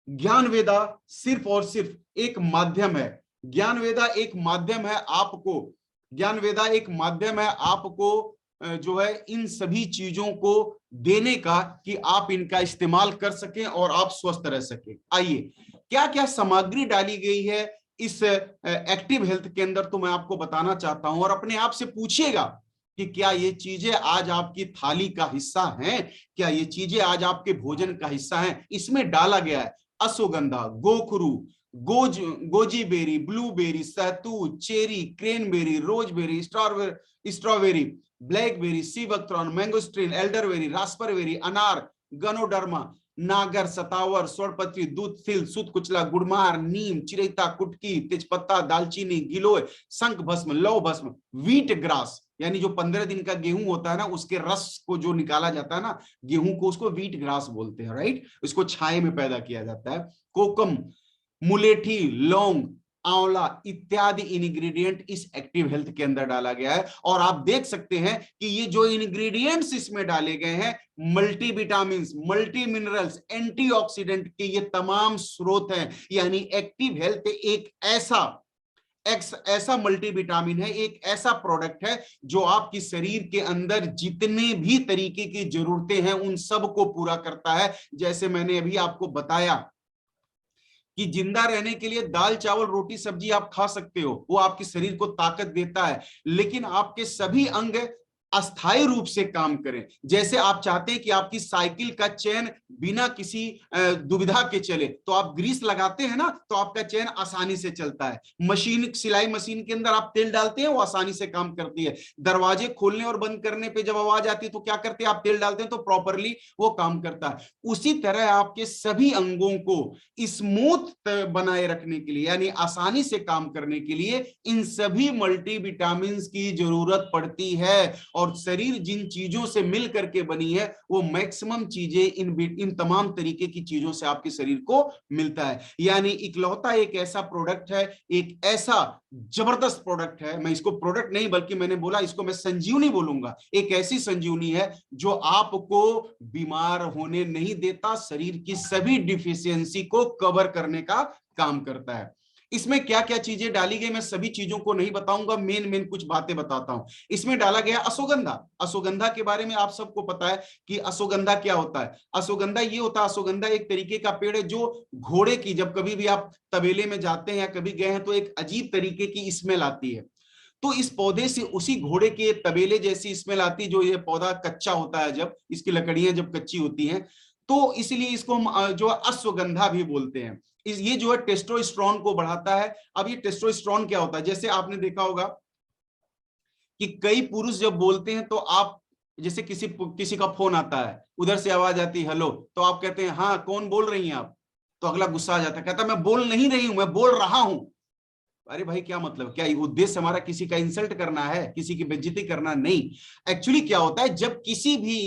ज्ञान वेदा सिर्फ और सिर्फ एक माध्यम है। ज्ञान वेदा एक माध्यम है आपको, ज्ञान वेदा एक माध्यम है आपको जो है इन सभी चीजों को देने का, कि आप इनका इस्तेमाल कर सकें और आप स्वस्थ रह सकें। आइए, क्या क्या सामग्री डाली गई है इस एक्टिव हेल्थ के अंदर, तो मैं आपको बताना चाहता हूं। और अपने आप से पूछिएगा कि क्या ये चीजें आज आपकी थाली का हिस्सा हैं, क्या ये चीजें आज आपके भोजन का हिस्सा हैं? इसमें डाला गया है अश्वगंधा, गोखरू, गोजी बेरी, ब्लूबेरी, सहतूत, cherry, cranberry, roseberry, strawberry, blackberry, seabuckthorn, mangosteen, elderberry, raspberry, अनार, गनोडर्मा, नागर, सतावर, स्वर्णपत्री, दूध, तिल, सूत कुचला, गुड़मार, नीम, चिरैता, कुटकी, तेजपत्ता, दालचीनी, गिलोय, शंख भस्म, लौ भस्म, व्हीट ग्रास, यानी जो 15 दिन का गेहूं होता है ना, उसके रस को जो निकाला जाता है ना गेहूं को, उसको व्हीट ग्रास बोलते हैं, राइट? इसको छाये में पैदा किया जाता है। कोकम, मुलेठी, लौंग, आंवला इत्यादि इंग्रेडिएंट इस एक्टिव हेल्थ के अंदर डाला गया है। और आप देख सकते हैं कि ये जो इंग्रेडिएंट्स इसमें डाले गए हैं, मल्टीविटामिन, मल्टी मिनरल्स, एंटीऑक्सीडेंट के ये तमाम स्रोत हैं। यानी एक्टिव हेल्थ एक ऐसा मल्टीविटामिन है, एक ऐसा प्रोडक्ट है जो आपकी शरीर के अंदर जितने भी तरीके की जरूरतें हैं उन सब को पूरा करता है। जैसे मैंने अभी आपको बताया कि जिंदा रहने के लिए दाल चावल रोटी सब्जी आप खा सकते हो, वो आपके शरीर को ताकत देता है, लेकिन आपके सभी अंग अस्थायी रूप से काम करें। जैसे आप चाहते हैं कि आपकी साइकिल का चेन बिना किसी दुविधा के चले, तो आप ग्रीस लगाते हैं ना, तो आपका चेन आसानी से चलता है। मशीन, सिलाई मशीन के अंदर आप तेल डालते हैं, वो आसानी से काम करती है। दरवाजे खोलने और बंद करने पे जब आवाज आती है तो क्या करते हैं, आप तेल डालते हैं तो प्रॉपरली वो काम करता है। उसी तरह आपके सभी अंगों को स्मूथ बनाए रखने के लिए, यानी आसानी से काम करने के लिए, इन सभी मल्टीविटामिन की जरूरत पड़ती है। और और शरीर जिन चीजों से मिल करके बनी है वो मैक्सिमम चीजें इन तमाम तरीके की चीजों से आपके शरीर को मिलता है। यानी इकलौता एक ऐसा प्रोडक्ट है, एक ऐसा जबरदस्त प्रोडक्ट है, मैं इसको प्रोडक्ट नहीं बल्कि मैंने बोला इसको मैं संजीवनी बोलूंगा, एक ऐसी संजीवनी है जो आपको बीमार होने नहीं देता, शरीर की सभी डिफिशियंसी को कवर करने का काम करता है। इसमें क्या क्या चीजें डाली गई मैं सभी चीजों को नहीं बताऊंगा, मेन मेन कुछ बातें बताता हूं। इसमें डाला गया अश्वगंधा। अश्वगंधा के बारे में आप सबको पता है कि अश्वगंधा क्या होता है। अश्वगंधा ये होता है, अश्वगंधा एक तरीके का पेड़ है जो घोड़े की, जब कभी भी आप तबेले में जाते हैं या कभी गए हैं तो एक अजीब तरीके की स्मेल आती है, तो इस पौधे से उसी घोड़े के तबेले जैसी स्मेल आती, जो ये पौधा कच्चा होता है, जब इसकी लकड़ियां जब कच्ची होती हैं, तो इसलिए इसको हम जो अश्वगंधा भी बोलते हैं। ये जो है टेस्टोस्टेरोन को बढ़ाता है। अब ये टेस्टोस्टेरोन क्या होता है, जैसे आपने देखा होगा कि कई पुरुष जब बोलते हैं तो आप, जैसे किसी किसी का फोन आता है, उधर से आवाज आती है हेलो, तो आप कहते हैं हाँ कौन बोल रही हैं आप, तो अगला गुस्सा आ जाता है, कहता मैं बोल नहीं रही हूं, मैं बोल रहा हूं। अरे भाई क्या मतलब, क्या उद्देश्य हमारा किसी का इंसल्ट करना है, किसी की बेइज्जती करना? नहीं। एक्चुअली क्या होता है, जब किसी भी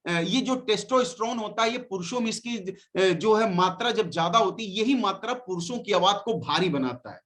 ये जो टेस्टोस्टेरोन होता है, ये पुरुषों में इसकी जो है मात्रा जब ज्यादा होती है, यही मात्रा पुरुषों की आवाज को भारी बनाता है।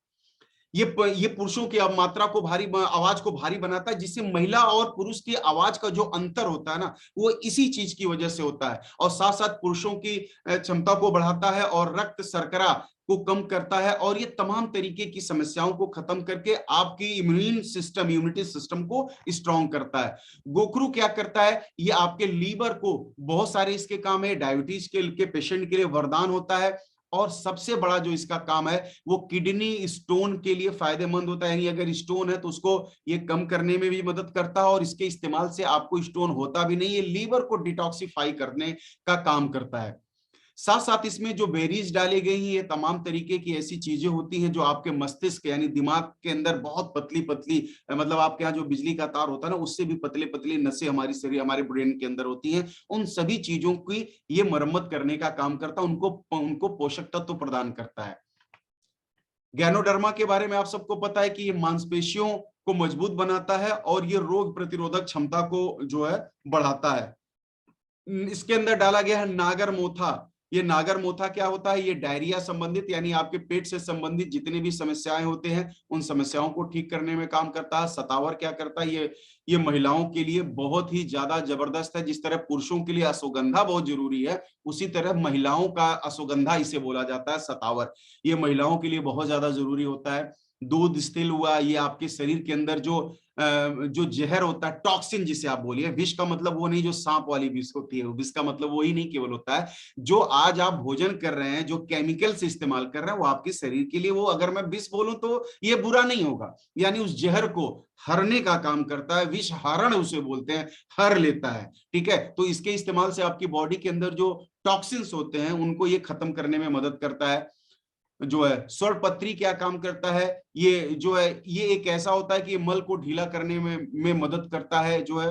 ये पुरुषों की मात्रा को भारी, आवाज को भारी बनाता है, जिससे महिला और पुरुष की आवाज का जो अंतर होता है ना, वो इसी चीज की वजह से होता है। और साथ साथ पुरुषों की क्षमता को बढ़ाता है और रक्त शर्करा को कम करता है, और ये तमाम तरीके की समस्याओं को खत्म करके आपकी इम्यूनिटी सिस्टम को स्ट्रॉन्ग करता है। गोखरू क्या करता है, ये आपके लीवर को, बहुत सारे इसके काम है, डायबिटीज के पेशेंट के लिए वरदान होता है, और सबसे बड़ा जो इसका काम है वो किडनी स्टोन के लिए फायदेमंद होता है। यानी अगर स्टोन है तो उसको ये कम करने में भी मदद करता है, और इसके इस्तेमाल से आपको स्टोन होता भी नहीं, ये लीवर को डिटॉक्सिफाई करने का काम करता है। साथ साथ इसमें जो बेरीज डाली गई हैं, ये तमाम तरीके की ऐसी चीजें होती हैं जो आपके मस्तिष्क यानी दिमाग के अंदर बहुत पतली पतली, मतलब आपके यहाँ जो बिजली का तार होता है ना, उससे भी पतले पतले नसें हमारी शरीर, हमारे ब्रेन के अंदर होती हैं, उन सभी चीजों की ये मरम्मत करने का काम करता है, उनको पोषक तत्व प्रदान करता है। गैनोडर्मा के बारे में आप सबको पता है कि ये मांसपेशियों को मजबूत बनाता है और ये रोग प्रतिरोधक क्षमता को जो है बढ़ाता है। इसके अंदर डाला गया है नागर मोथा। ये नागर मोथा क्या होता है, ये डायरिया संबंधित, यानी आपके पेट से संबंधित जितनी भी समस्याएं होते हैं उन समस्याओं को ठीक करने में काम करता है। सतावर क्या करता है, ये महिलाओं के लिए बहुत ही ज्यादा जबरदस्त है। जिस तरह पुरुषों के लिए अश्वगंधा बहुत जरूरी है, उसी तरह महिलाओं का अश्वगंधा इसे बोला जाता है, सतावर, ये महिलाओं के लिए बहुत ज्यादा जरूरी होता है। दूध स्थिल हुआ, ये आपके शरीर के अंदर जो जहर होता है, टॉक्सिन जिसे आप बोलिए, विष का मतलब वो नहीं जो सांप वाली विष होती है, विष का मतलब वही नहीं केवल होता है, जो आज आप भोजन कर रहे हैं, जो केमिकल से इस्तेमाल कर रहे हैं, वो आपके शरीर के लिए, वो अगर मैं विष बोलूं तो ये बुरा नहीं होगा, यानी उस जहर को हरने का काम करता है, विष हरण उसे बोलते हैं, हर लेता है। ठीक है, तो इसके इस्तेमाल से आपकी बॉडी के अंदर जो टॉक्सिन्स होते हैं उनको ये खत्म करने में मदद करता है। जो है स्वरपत्री क्या काम करता है, ये जो है ये एक ऐसा होता है कि मल को ढीला करने में मदद करता है। जो है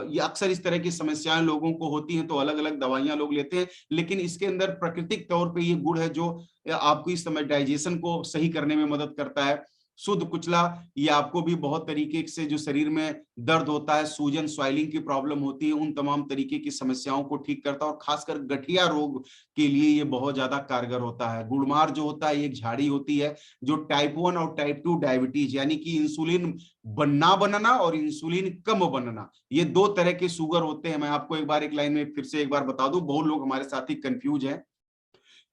ये अक्सर इस तरह की समस्याएं लोगों को होती हैं तो अलग अलग दवाइयां लोग लेते हैं, लेकिन इसके अंदर प्राकृतिक तौर पे ये गुण है जो आपको इस समय डाइजेशन को सही करने में मदद करता है। शुद्ध कुचला, ये आपको भी बहुत तरीके से जो शरीर में दर्द होता है, सूजन स्वाइलिंग की प्रॉब्लम होती है, उन तमाम तरीके की समस्याओं को ठीक करता है, और खासकर गठिया रोग के लिए ये बहुत ज्यादा कारगर होता है। गुड़मार जो होता है एक झाड़ी होती है जो टाइप 1 और टाइप 2 डायबिटीज, यानी कि इंसुलिन बनना बनना और इंसुलिन कम बनना, ये दो तरह के शुगर होते हैं। मैं आपको एक बार एक लाइन में फिर से एक बार बता दूं, बहुत लोग हमारे साथी कंफ्यूज हैं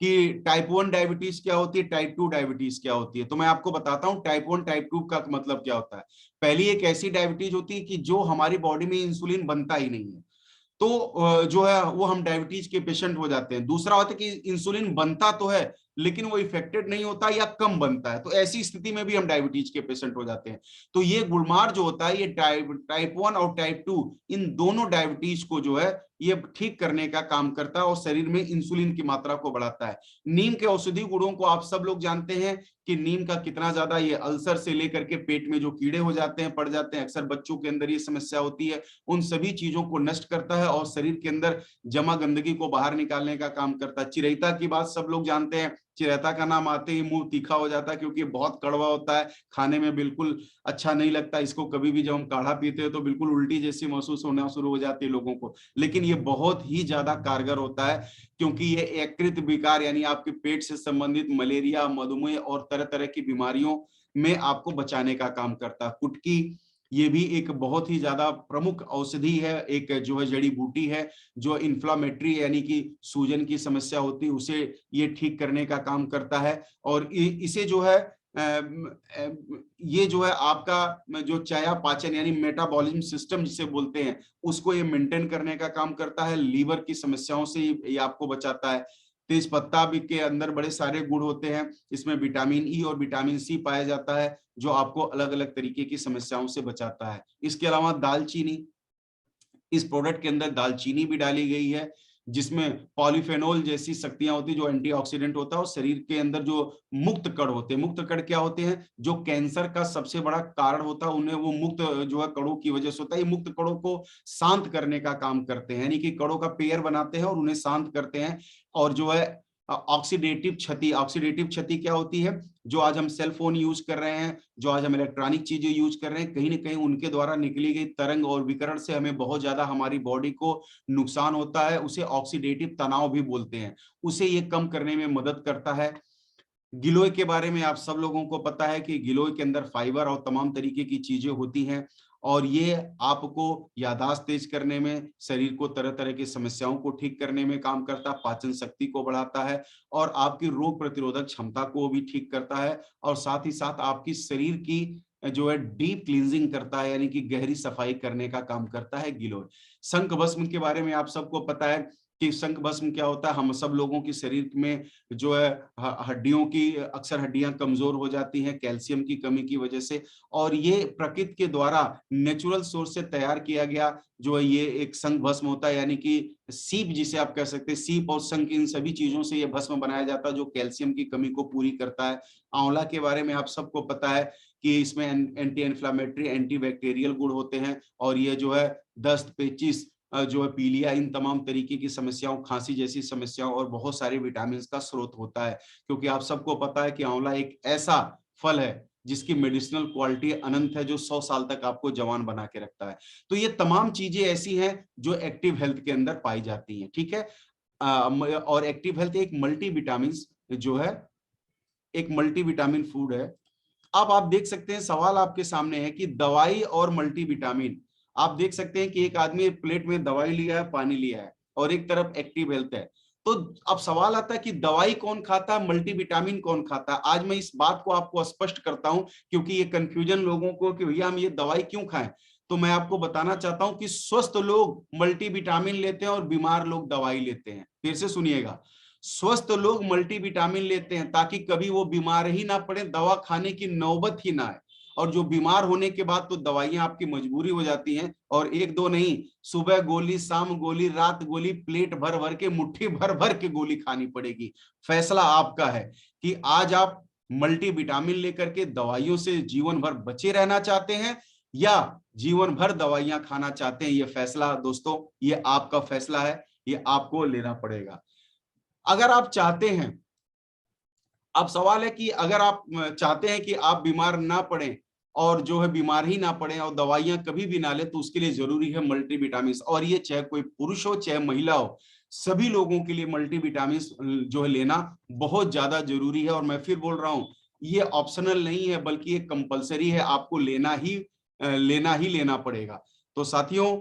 कि टाइप 1 डायबिटीज क्या होती है, टाइप 2 डायबिटीज क्या होती है। तो मैं आपको बताता हूं टाइप 1 टाइप 2 का मतलब क्या होता है। पहली एक ऐसी डायबिटीज होती है कि जो हमारी बॉडी में इंसुलिन बनता ही नहीं है, तो जो है वो हम डायबिटीज के पेशेंट हो जाते हैं। दूसरा होता है कि इंसुलिन बनता तो है लेकिन वो इफेक्टेड नहीं होता या कम बनता है, तो ऐसी स्थिति में भी हम डायबिटीज के पेशेंट हो जाते हैं। तो ये गुड़मार जो होता है ये टाइप 1 और टाइप 2 इन दोनों डायबिटीज को जो है ये ठीक करने का काम करता है और शरीर में इंसुलिन की मात्रा को बढ़ाता है। नीम के औषधि गुणों को आप सब लोग जानते हैं कि नीम का कितना ज्यादा, ये अल्सर से लेकर के पेट में जो कीड़े हो जाते हैं, पड़ जाते हैं, अक्सर बच्चों के अंदर ये समस्या होती है, उन सभी चीजों को नष्ट करता है और शरीर के अंदर जमा गंदगी को बाहर निकालने का काम करता है। चिरैता की बात सब लोग जानते हैं, चिरैता का नाम आते ही मुंह तीखा हो जाता है, क्योंकि बहुत कड़वा होता है, खाने में बिल्कुल अच्छा नहीं लगता। इसको कभी भी जब हम काढ़ा पीते हैं तो बिल्कुल उल्टी जैसी महसूस होना शुरू हो जाती है लोगों को, लेकिन ये बहुत ही ज्यादा कारगर होता है, क्योंकि ये यकृत विकार यानी आपके पेट से संबंधित मलेरिया, मधुमेह और तरह तरह की बीमारियों में आपको बचाने का काम करता है। कुटकी ये भी एक बहुत ही ज्यादा प्रमुख औषधि है, एक जो है जड़ी बूटी है, जो इन्फ्लामेटरी यानी कि सूजन की समस्या होती है उसे ये ठीक करने का काम करता है। और इसे जो है ये जो है आपका जो चयापाचन यानी मेटाबॉलिज्म सिस्टम जिसे बोलते हैं, उसको ये मेंटेन करने का काम करता है। लीवर की समस्याओं से ये आपको बचाता है। तेज पत्ता भी के अंदर बड़े सारे गुण होते हैं, इसमें विटामिन ई और विटामिन सी पाया जाता है, जो आपको अलग अलग तरीके की समस्याओं से बचाता है। इसके अलावा दालचीनी, इस प्रोडक्ट के अंदर दालचीनी भी डाली गई है, जिसमें पॉलीफेनोल जैसी शक्तियां होती है, जो एंटीऑक्सीडेंट होता है, और शरीर के अंदर जो मुक्त कण होते हैं, मुक्त कण क्या होते हैं, जो कैंसर का सबसे बड़ा कारण होता है, उन्हें वो मुक्त जो है कणों की वजह से होता है। ये मुक्त कणों को शांत करने का काम करते हैं, यानी कि कणों का पेयर बनाते हैं और उन्हें शांत करते हैं। और जो है ऑक्सीडेटिव क्षति, ऑक्सीडेटिव क्षति क्या होती है, जो आज हम सेल फोन यूज कर रहे हैं, जो आज हम इलेक्ट्रॉनिक चीजें यूज कर रहे हैं, कहीं ना कहीं उनके द्वारा निकली गई तरंग और विकिरण से हमें बहुत ज्यादा हमारी बॉडी को नुकसान होता है। उसे ऑक्सीडेटिव तनाव भी बोलते हैं, उसे ये कम करने में मदद करता है। गिलोय के बारे में आप सब लोगों को पता है कि गिलोय के अंदर फाइबर और तमाम तरीके की चीजें होती हैं, और ये आपको याददाश्त तेज करने में, शरीर को तरह तरह की समस्याओं को ठीक करने में काम करता है, पाचन शक्ति को बढ़ाता है, और आपकी रोग प्रतिरोधक क्षमता को भी ठीक करता है, और साथ ही साथ आपकी शरीर की जो है डीप क्लींजिंग करता है, यानी कि गहरी सफाई करने का काम करता है गिलोय। शंख भस्म के बारे में आप सबको पता है कि शंख भस्म क्या होता है। हम सब लोगों की शरीर में जो है हड्डियों की, अक्सर हड्डियां कमजोर हो जाती हैं कैल्शियम की कमी की वजह से, और ये प्रकृति के द्वारा नेचुरल सोर्स से तैयार किया गया जो है ये एक शंख भस्म होता है, यानी कि सीप जिसे आप कह सकते हैं, सीप और शंख, इन सभी चीजों से ये भस्म बनाया जाता है, जो कैल्शियम की कमी को पूरी करता है। आंवला के बारे में आप सबको पता है कि इसमें एंटी इन्फ्लामेटरी, एंटी बैक्टीरियल गुण होते हैं, और ये जो है दस्त, पेचिश, जो है पीलिया, इन तमाम तरीके की समस्याओं, खांसी जैसी समस्याओं और बहुत सारे विटामिन का स्रोत होता है। क्योंकि आप सबको पता है कि आंवला एक ऐसा फल है जिसकी मेडिसिनल क्वालिटी अनंत है, जो 100 साल तक आपको जवान बना के रखता है। तो ये तमाम चीजें ऐसी हैं जो एक्टिव हेल्थ के अंदर पाई जाती हैं, ठीक है। और एक्टिव हेल्थ एक मल्टी विटामिन जो है, एक मल्टी विटामिन फूड है। अब आप देख सकते हैं, सवाल आपके सामने है कि दवाई और मल्टीविटामिन, आप देख सकते हैं कि एक आदमी प्लेट में दवाई लिया है, पानी लिया है, और एक तरफ एक्टिव हेल्थ है। तो अब सवाल आता है कि दवाई कौन खाता है, मल्टीविटामिन कौन खाता है। आज मैं इस बात को आपको स्पष्ट करता हूं, क्योंकि ये कंफ्यूजन लोगों को कि भैया हम ये दवाई क्यों खाएं। तो मैं आपको बताना चाहता हूं कि स्वस्थ लोग मल्टीविटामिन लेते हैं और बीमार लोग दवाई लेते हैं। फिर से सुनिएगा, स्वस्थ लोग मल्टीविटामिन लेते हैं ताकि कभी वो बीमार ही ना पड़े, दवा खाने की नौबत ही ना आए। और जो बीमार होने के बाद तो दवाइयां आपकी मजबूरी हो जाती हैं, और एक दो नहीं, सुबह गोली, शाम गोली, रात गोली, प्लेट भर भर के, मुट्ठी भर भर के गोली खानी पड़ेगी। फैसला आपका है कि आज आप मल्टीविटामिन लेकर के दवाइयों से जीवन भर बचे रहना चाहते हैं, या जीवन भर दवाइयां खाना चाहते हैं। ये फैसला दोस्तों, ये आपका फैसला है, ये आपको लेना पड़ेगा। अगर आप चाहते हैं, अब सवाल है कि अगर आप चाहते हैं कि आप बीमार ना पड़े, और जो है बीमार ही ना पड़े और दवाइयां कभी भी ना ले, तो उसके लिए जरूरी है मल्टीविटामिन। और ये चाहे कोई पुरुष हो चाहे महिला हो, सभी लोगों के लिए मल्टीविटामिन जो है लेना बहुत ज्यादा जरूरी है। और मैं फिर बोल रहा हूं, ये ऑप्शनल नहीं है, बल्कि ये कंपलसरी है, आपको लेना पड़ेगा। तो साथियों,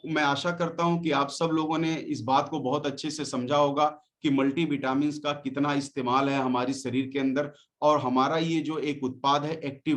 मैं आशा करता हूं कि आप सब लोगों ने इस बात को बहुत अच्छे से समझा होगा कि मल्टीविटामिन्स का कितना इस्तेमाल है हमारी शरीर के अंदर, और हमारा ये जो एक उत्पाद है एक्टिव